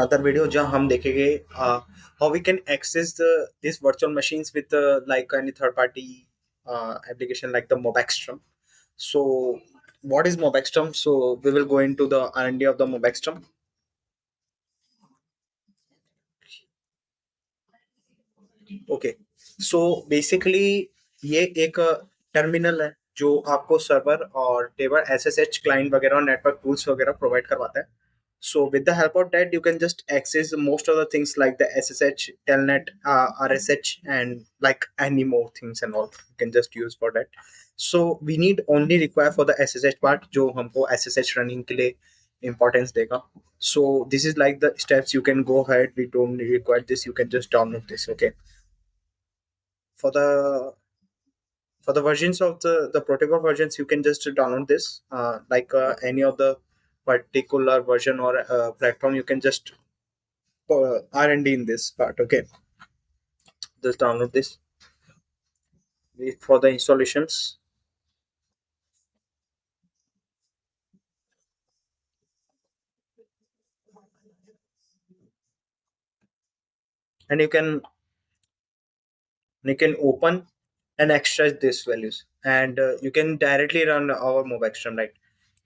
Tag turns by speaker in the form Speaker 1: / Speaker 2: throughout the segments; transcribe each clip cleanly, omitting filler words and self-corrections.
Speaker 1: another video जहाँ हम देखेंगे how we can access these virtual machines with like any third party application like the MobaXterm. So what is MobaXterm? So we will go into the R&D of the MobaXterm. Okay, so basically ये एक terminal है जो आपको server और table SSH client वगैरह और network tools वगैरह provide करवाता है. So with the help of that, you can just access most of the things like the SSH, Telnet, RSH, and like any more things and all. You can just use for that. So we need only require for the SSH part, जो हमको SSH running के लिए importance देगा. So this is like the steps you can go ahead. We don't require this. You can just download this. Okay. For the versions of the protocol versions, you can just download this. Like any of the particular version or platform, you can just R&D in this part. Okay, just download this. Wait for the installations, and you can open and extract these values, and you can directly run our MobaXterm. Right,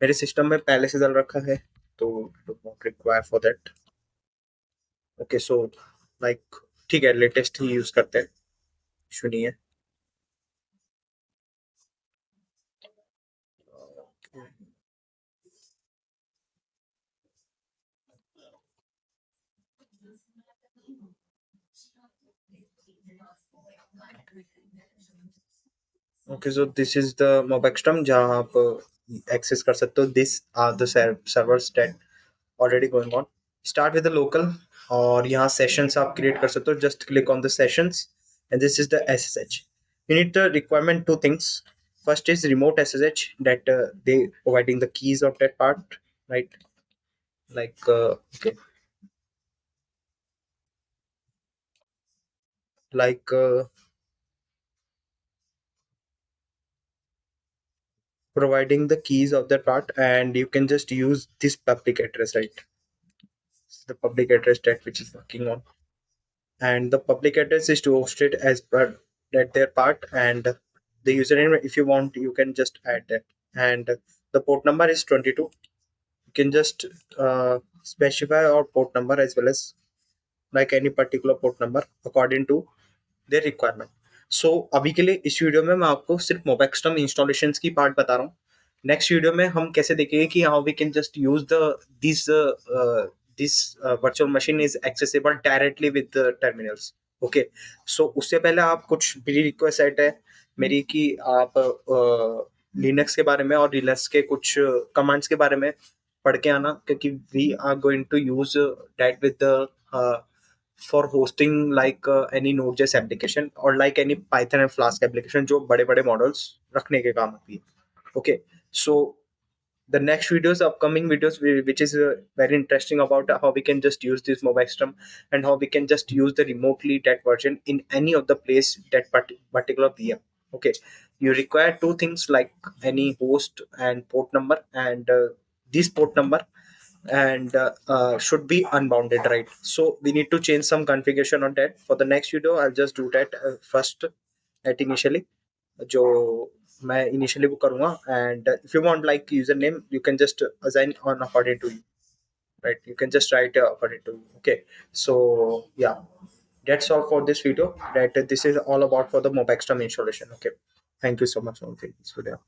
Speaker 1: मेरे system में पहले से डाल रखा है, तो do not require for that. Okay, so like ठीक है, लेटेस्ट ही यूज करते हैं, इशू नहीं है. Okay, so this is the MobaXterm जहाँ आप access कर सकते हो. This are the servers that already going on. Start with the local, और यहाँ sessions आप create कर सकते हो. Just click on the sessions, and this is the SSH. You need the requirement two things. First is remote SSH that they providing the keys of that part, right? Like okay, like providing the keys of that part, and you can just use this public address, right? The public address that which is working on, and the public address is to host it as per that their part, and the username if you want you can just add that, and the port number is 22. You can just specify our port number as well as like any particular port number according to their requirement. सो अभी के लिए इस video में मैं आपको सिर्फ मोबैक्सटर्म installation की part बता रहा हूँ. नेक्स्ट वीडियो में हम कैसे देखेंगे कि how we can just use the this this virtual machine is accessible directly with terminals. Okay, so उससे पहले आप कुछ मेरी रिक्वेस्ट है मेरी कि आप लिनक्स के बारे में और लिनक्स के कुछ कमांड्स के बारे में पढ़ के आना, क्योंकि we are going to use that with for hosting like any Node.js application or like any Python and Flask application जो बड़े बड़े मॉडल्स रखने के काम आती है. Okay, so the next videos, upcoming videos, which is very interesting about how we can just use this MobaXterm and how we can just use the remotely that version in any of the place that particular VM. Okay, you require two things like any host and port number, and this port number and should be unbounded, right? So we need to change some configuration on that. For the next video I'll just do that first at initially जो मैं initially वो करूँगा, and if you want like username you can just assign on according to you, right? You can just write according to you. Okay, so yeah, that's all for this video. That this is all about for the MobaXterm installation. Okay, thank you so much for this video.